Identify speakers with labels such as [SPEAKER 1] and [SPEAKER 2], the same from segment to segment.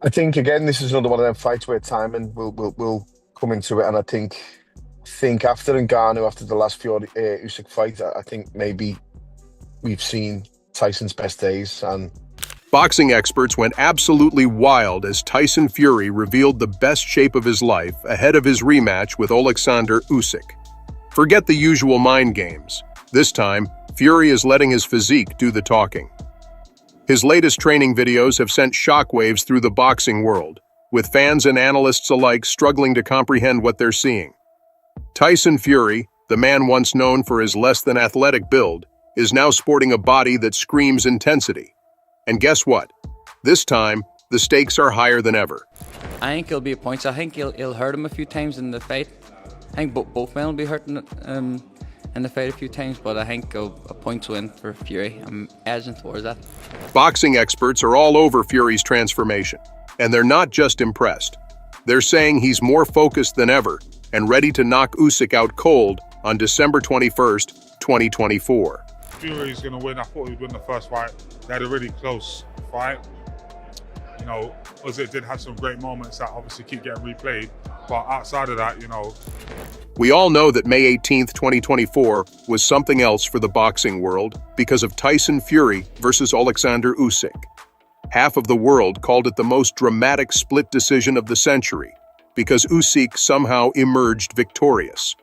[SPEAKER 1] I think again, this is another one of them fights where timing will come into it, and I think after Ngannou, after the last Fury Usyk fight, I think maybe we've seen Tyson's best days, and
[SPEAKER 2] Boxing experts went absolutely wild as Tyson Fury revealed the best shape of his life ahead of his rematch with Alexander Usyk. Forget the usual mind games. This time, Fury is letting his physique do the talking. His latest training videos have sent shockwaves through the boxing world, with fans and analysts alike struggling to comprehend what they're seeing. Tyson Fury, the man once known for his less-than-athletic build, is now sporting a body that screams intensity. And guess what? This time, the stakes are higher than ever.
[SPEAKER 3] I think it'll be a point. I think he'll hurt him a few times in the fight. I think both men will be hurting in the fight a few times, but I think a points win for Fury. I'm edging towards that.
[SPEAKER 2] Boxing experts are all over Fury's transformation, and they're not just impressed. They're saying he's more focused than ever and ready to knock Usyk out cold on December 21st, 2024.
[SPEAKER 4] Fury's going to win. I thought he'd win the first fight. They had a really close fight. You know, Usyk did have some great moments that obviously keep getting replayed. But outside of that,
[SPEAKER 2] We all know that May 18th, 2024 was something else for the boxing world because of Tyson Fury versus Alexander Usyk. Half of the world called it the most dramatic split decision of the century because Usyk somehow emerged victorious.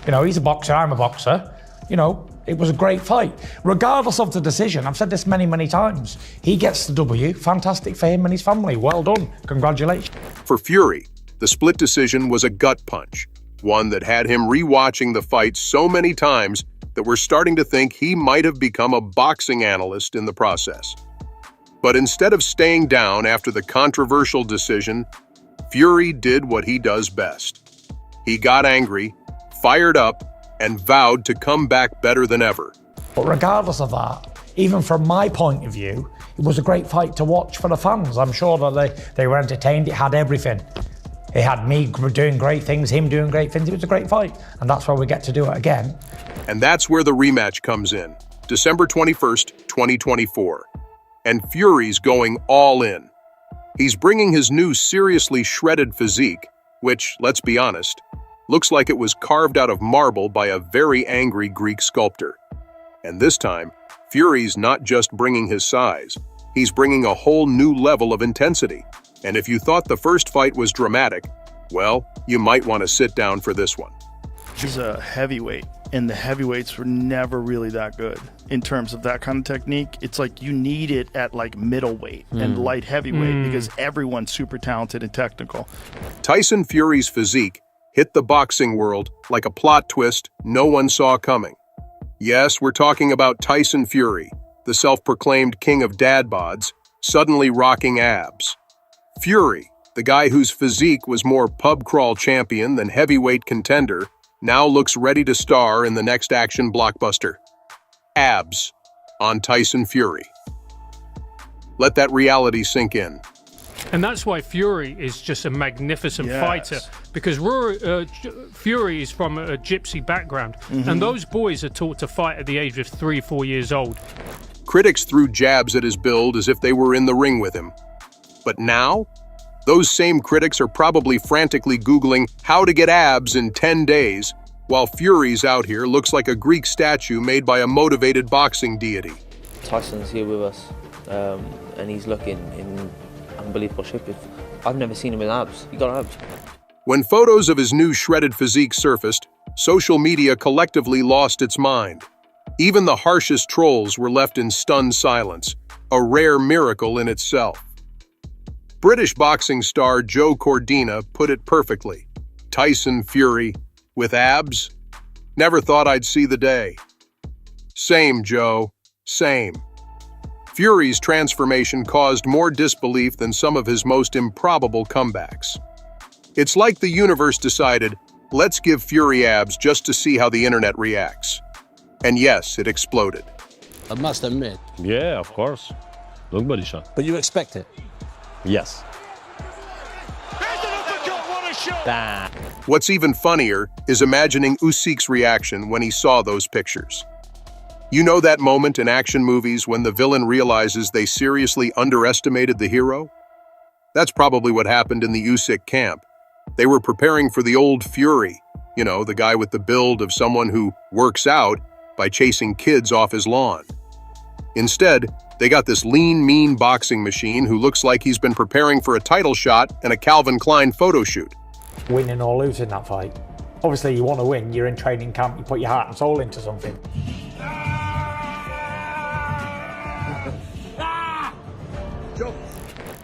[SPEAKER 5] He's a boxer, I'm a boxer. It was a great fight. Regardless of the decision, I've said this many, many times, he gets the W. Fantastic for him and his family. Well done. Congratulations.
[SPEAKER 2] For Fury, the split decision was a gut punch, one that had him rewatching the fight so many times that we're starting to think he might have become a boxing analyst in the process. But instead of staying down after the controversial decision, Fury did what he does best. He got angry, fired up, and vowed to come back better than ever.
[SPEAKER 5] But regardless of that, even from my point of view, it was a great fight to watch for the fans. I'm sure that they were entertained. It had everything. It had me doing great things, him doing great things. It was a great fight, and that's why we get to do it again.
[SPEAKER 2] And that's where the rematch comes in, December 21st, 2024. And Fury's going all in. He's bringing his new seriously shredded physique, which, let's be honest, looks like it was carved out of marble by a very angry Greek sculptor. And this time, Fury's not just bringing his size, he's bringing a whole new level of intensity. And if you thought the first fight was dramatic, well, you might want to sit down for this one.
[SPEAKER 6] He's a heavyweight, and the heavyweights were never really that good in terms of that kind of technique. It's like you need it at like middleweight and light heavyweight because everyone's super talented and technical.
[SPEAKER 2] Tyson Fury's physique hit the boxing world like a plot twist no one saw coming. Yes, we're talking about Tyson Fury, the self-proclaimed king of dad bods, suddenly rocking abs. Fury, the guy whose physique was more pub crawl champion than heavyweight contender, now looks ready to star in the next action blockbuster. Abs on Tyson Fury. Let that reality sink in.
[SPEAKER 7] And that's why Fury is just a magnificent fighter, because Fury is from a gypsy background, and those boys are taught to fight at the age of 3-4 years old.
[SPEAKER 2] Critics threw jabs at his build as if they were in the ring with him. But now, those same critics are probably frantically Googling how to get abs in 10 days, while Fury's out here looks like a Greek statue made by a motivated boxing deity.
[SPEAKER 8] Tyson's here with us, and he's looking in unbelievable shape. I've never seen him with abs. He got abs.
[SPEAKER 2] When photos of his new shredded physique surfaced, social media collectively lost its mind. Even the harshest trolls were left in stunned silence, a rare miracle in itself. British boxing star Joe Cordina put it perfectly. Tyson Fury, with abs? Never thought I'd see the day. Same, Joe. Same. Fury's transformation caused more disbelief than some of his most improbable comebacks. It's like the universe decided, let's give Fury abs just to see how the internet reacts. And yes, it exploded.
[SPEAKER 9] I must admit.
[SPEAKER 10] Yeah, of course. Look body shot.
[SPEAKER 9] But you expect it?
[SPEAKER 10] Yes.
[SPEAKER 9] Damn.
[SPEAKER 2] What's even funnier is imagining Usyk's reaction when he saw those pictures. You know that moment in action movies when the villain realizes they seriously underestimated the hero? That's probably what happened in the Usyk camp. They were preparing for the old Fury, you know, the guy with the build of someone who works out by chasing kids off his lawn. Instead, they got this lean, mean boxing machine who looks like he's been preparing for a title shot and a Calvin Klein photo shoot.
[SPEAKER 5] Winning or losing that fight. Obviously, you want to win. You're in training camp. You put your heart and soul into something.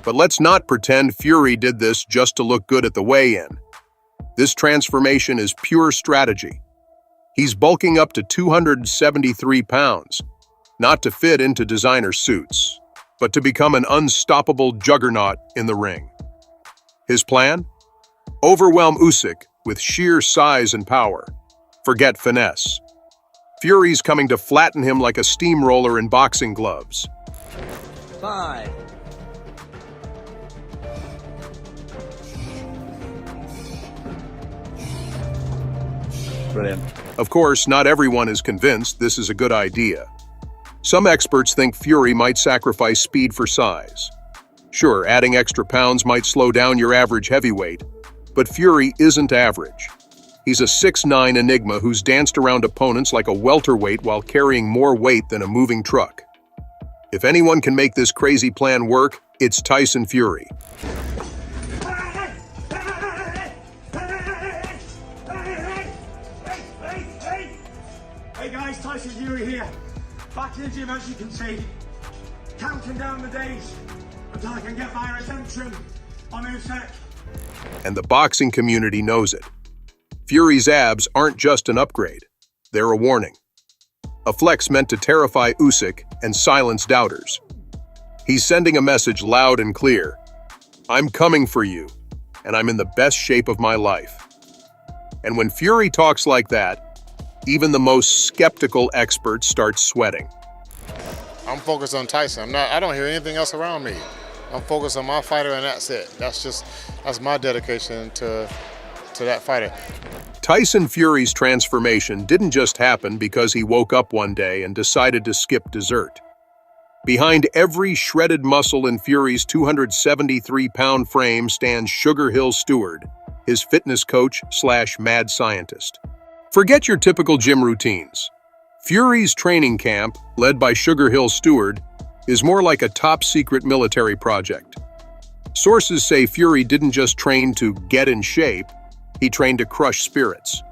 [SPEAKER 2] But let's not pretend Fury did this just to look good at the weigh-in. This transformation is pure strategy. He's bulking up to 273 pounds, not to fit into designer suits, but to become an unstoppable juggernaut in the ring. His plan? Overwhelm Usyk with sheer size and power. Forget finesse. Fury's coming to flatten him like a steamroller in boxing gloves.
[SPEAKER 9] 5.
[SPEAKER 10] Brilliant.
[SPEAKER 2] Of course, not everyone is convinced this is a good idea. Some experts think Fury might sacrifice speed for size. Sure, adding extra pounds might slow down your average heavyweight, but Fury isn't average. He's a 6'9" enigma who's danced around opponents like a welterweight while carrying more weight than a moving truck. If anyone can make this crazy plan work, it's Tyson Fury.
[SPEAKER 11] Hey guys, Tyson Fury here. Back in the gym, as you can see, counting down the days until I can get my redemption on Usyk.
[SPEAKER 2] And the boxing community knows it. Fury's abs aren't just an upgrade, they're a warning. A flex meant to terrify Usyk and silence doubters. He's sending a message loud and clear. I'm coming for you, and I'm in the best shape of my life. And when Fury talks like that, even the most skeptical experts start sweating.
[SPEAKER 12] I'm focused on Tyson. I don't hear anything else around me. I'm focused on my fighter, and that's it. That's my dedication to that fighter.
[SPEAKER 2] Tyson Fury's transformation didn't just happen because he woke up one day and decided to skip dessert. Behind every shredded muscle in Fury's 273-pound frame stands Sugar Hill Stewart, his fitness coach / mad scientist. Forget your typical gym routines. Fury's training camp, led by Sugar Hill Stewart, is more like a top-secret military project. Sources say Fury didn't just train to get in shape, he trained to crush spirits.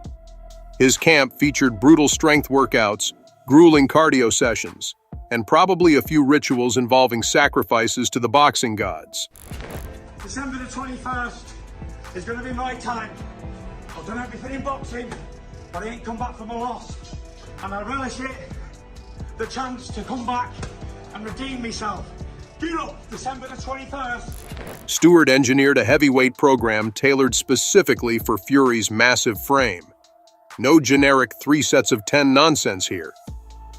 [SPEAKER 2] His camp featured brutal strength workouts, grueling cardio sessions, and probably a few rituals involving sacrifices to the boxing gods.
[SPEAKER 11] December the 21st is going to be my time. I've done everything in boxing, but I ain't come back from a loss. And I relish it, the chance to come back and redeem myself. Get up, December the 21st.
[SPEAKER 2] Stewart engineered a heavyweight program tailored specifically for Fury's massive frame. No generic 3 sets of 10 nonsense here.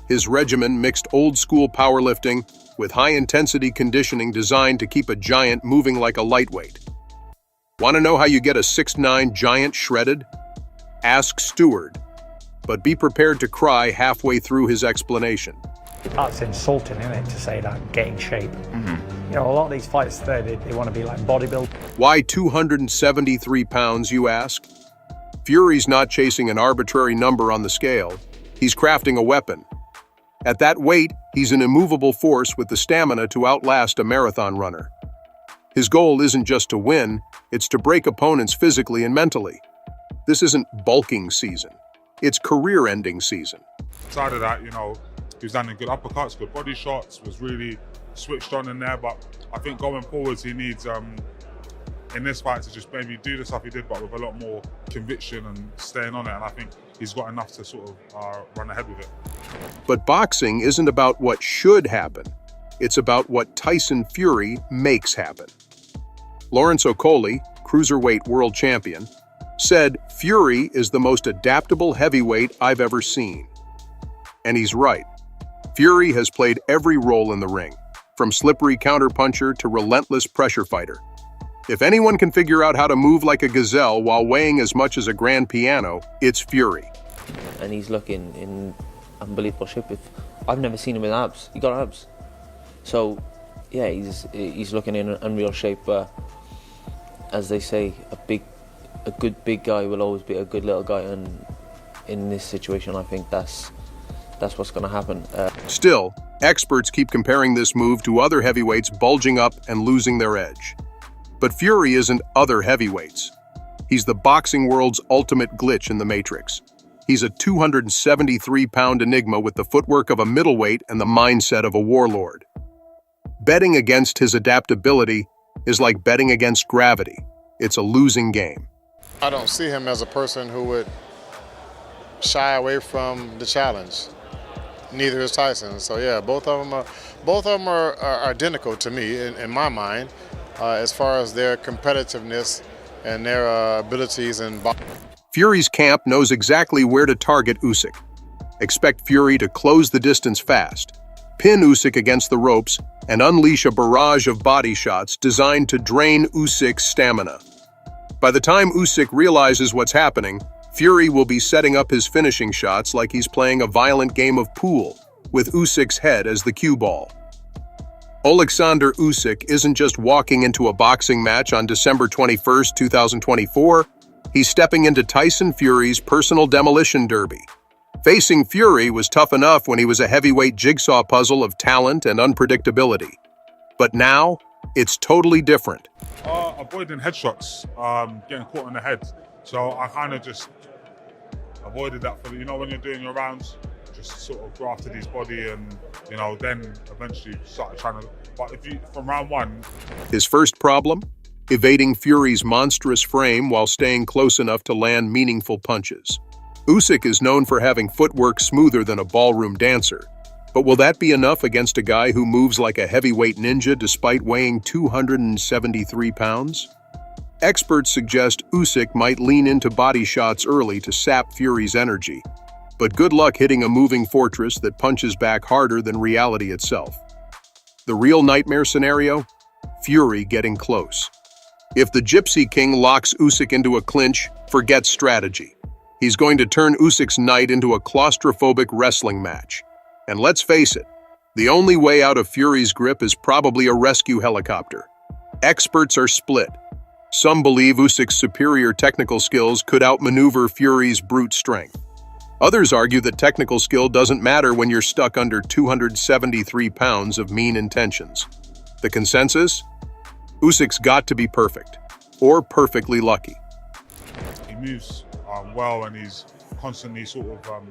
[SPEAKER 2] His regimen mixed old-school powerlifting with high-intensity conditioning designed to keep a giant moving like a lightweight. Want to know how you get a 6'9" giant shredded? Ask Stewart, but be prepared to cry halfway through his explanation.
[SPEAKER 5] That's insulting, isn't it, to say that, get in shape. You know, a lot of these fights today, they want to be like bodybuilders.
[SPEAKER 2] Why 273 pounds, you ask? Fury's not chasing an arbitrary number on the scale. He's crafting a weapon. At that weight, he's an immovable force with the stamina to outlast a marathon runner. His goal isn't just to win, it's to break opponents physically and mentally. This isn't bulking season. It's career-ending season.
[SPEAKER 4] Outside of that, you know, he was landing good uppercuts, good body shots, was really switched on in there, but I think going forwards he needs, in this fight, to just maybe do the stuff he did, but with a lot more conviction and staying on it, and I think he's got enough to sort of run ahead with it.
[SPEAKER 2] But boxing isn't about what should happen. It's about what Tyson Fury makes happen. Lawrence Okolie, cruiserweight world champion, said Fury is the most adaptable heavyweight I've ever seen. And he's right. Fury has played every role in the ring, from slippery counterpuncher to relentless pressure fighter. If anyone can figure out how to move like a gazelle while weighing as much as a grand piano, it's Fury.
[SPEAKER 8] And he's looking in unbelievable shape. I've never seen him with abs. He got abs. So yeah, he's looking in real shape. But as they say, a good big guy will always be a good little guy, and in this situation, I think that's what's going to happen.
[SPEAKER 2] Still, experts keep comparing this move to other heavyweights bulging up and losing their edge. But Fury isn't other heavyweights. He's the boxing world's ultimate glitch in the Matrix. He's a 273-pound enigma with the footwork of a middleweight and the mindset of a warlord. Betting against his adaptability is like betting against gravity. It's a losing game.
[SPEAKER 12] I don't see him as a person who would shy away from the challenge. Neither is Tyson. So yeah, both of them are identical to me in my mind, as far as their competitiveness and their abilities in boxing.
[SPEAKER 2] Fury's camp knows exactly where to target Usyk. Expect Fury to close the distance fast, pin Usyk against the ropes, and unleash a barrage of body shots designed to drain Usyk's stamina. By the time Usyk realizes what's happening, Fury will be setting up his finishing shots like he's playing a violent game of pool, with Usyk's head as the cue ball. Alexander Usyk isn't just walking into a boxing match on December 21, 2024, he's stepping into Tyson Fury's personal demolition derby. Facing Fury was tough enough when he was a heavyweight jigsaw puzzle of talent and unpredictability. But now, it's totally different.
[SPEAKER 4] Avoiding headshots, getting caught in the head. So I kind of just avoided that for, when you're doing your rounds, just sort of grafted his body and, then eventually started trying to, but from round one.
[SPEAKER 2] His first problem? Evading Fury's monstrous frame while staying close enough to land meaningful punches. Usyk is known for having footwork smoother than a ballroom dancer. But will that be enough against a guy who moves like a heavyweight ninja despite weighing 273 pounds? Experts suggest Usyk might lean into body shots early to sap Fury's energy. But good luck hitting a moving fortress that punches back harder than reality itself. The real nightmare scenario? Fury getting close. If the Gypsy King locks Usyk into a clinch, forget strategy. He's going to turn Usyk's night into a claustrophobic wrestling match. And let's face it, the only way out of Fury's grip is probably a rescue helicopter. Experts are split. Some believe Usyk's superior technical skills could outmaneuver Fury's brute strength. Others argue that technical skill doesn't matter when you're stuck under 273 pounds of mean intentions. The consensus? Usyk's got to be perfect, or perfectly lucky.
[SPEAKER 4] He moves well, and he's constantly sort of,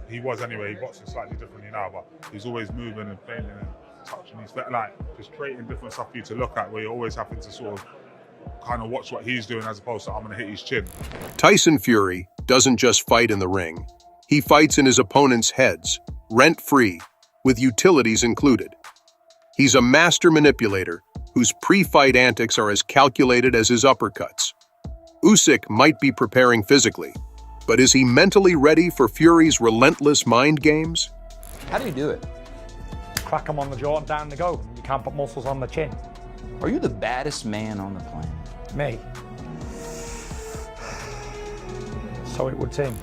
[SPEAKER 4] he was anyway, he boxes slightly differently now, but he's always moving and feinting and touching his feet, like just creating different stuff for you to look at, where you're always having to sort of kind of watch what he's doing as opposed to I'm going to hit his chin.
[SPEAKER 2] Tyson Fury doesn't just fight in the ring. He fights in his opponent's heads, rent-free, with utilities included. He's a master manipulator whose pre-fight antics are as calculated as his uppercuts. Usyk might be preparing physically, but is he mentally ready for Fury's relentless mind games?
[SPEAKER 13] How do you do it?
[SPEAKER 5] Crack them on the jaw and down they go. You can't put muscles on the chin.
[SPEAKER 13] Are you the baddest man on the planet?
[SPEAKER 5] Me. So it would seem.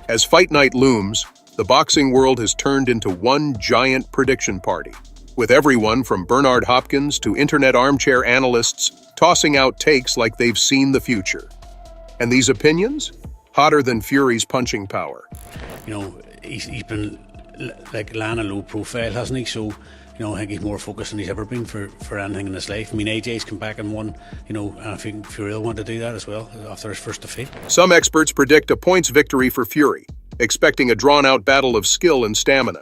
[SPEAKER 2] As fight night looms, the boxing world has turned into one giant prediction party, with everyone from Bernard Hopkins to internet armchair analysts tossing out takes like they've seen the future. And these opinions? Hotter than Fury's punching power.
[SPEAKER 14] He's been like laying a low profile, hasn't he? So, I think he's more focused than he's ever been for anything in his life. I mean, AJ's come back and won, and I think Fury will want to do that as well after his first defeat.
[SPEAKER 2] Some experts predict a points victory for Fury, expecting a drawn-out battle of skill and stamina.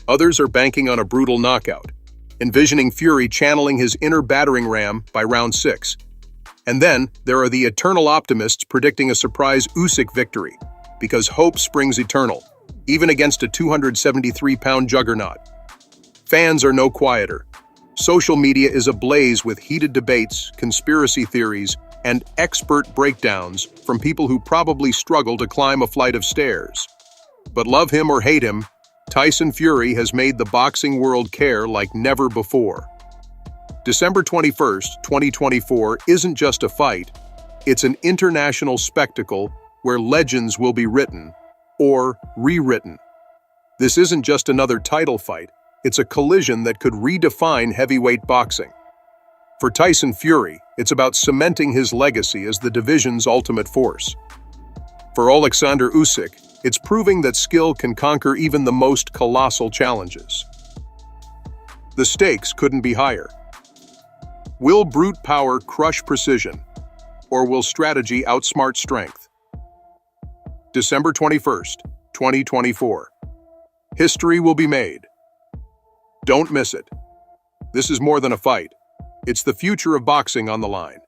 [SPEAKER 2] Others are banking on a brutal knockout, envisioning Fury channeling his inner battering ram by round 6. And then, there are the eternal optimists predicting a surprise Usyk victory, because hope springs eternal, even against a 273-pound juggernaut. Fans are no quieter. Social media is ablaze with heated debates, conspiracy theories, and expert breakdowns from people who probably struggle to climb a flight of stairs. But love him or hate him, Tyson Fury has made the boxing world care like never before. December 21st, 2024 isn't just a fight, it's an international spectacle where legends will be written or rewritten. This isn't just another title fight, It's a collision that could redefine heavyweight boxing. For Tyson Fury, it's about cementing his legacy as the division's ultimate force. For Alexander Usyk, it's proving that skill can conquer even the most colossal challenges. The stakes couldn't be higher. Will brute power crush precision, or will strategy outsmart strength? December 21st, 2024. History will be made. Don't miss it. This is more than a fight. It's the future of boxing on the line.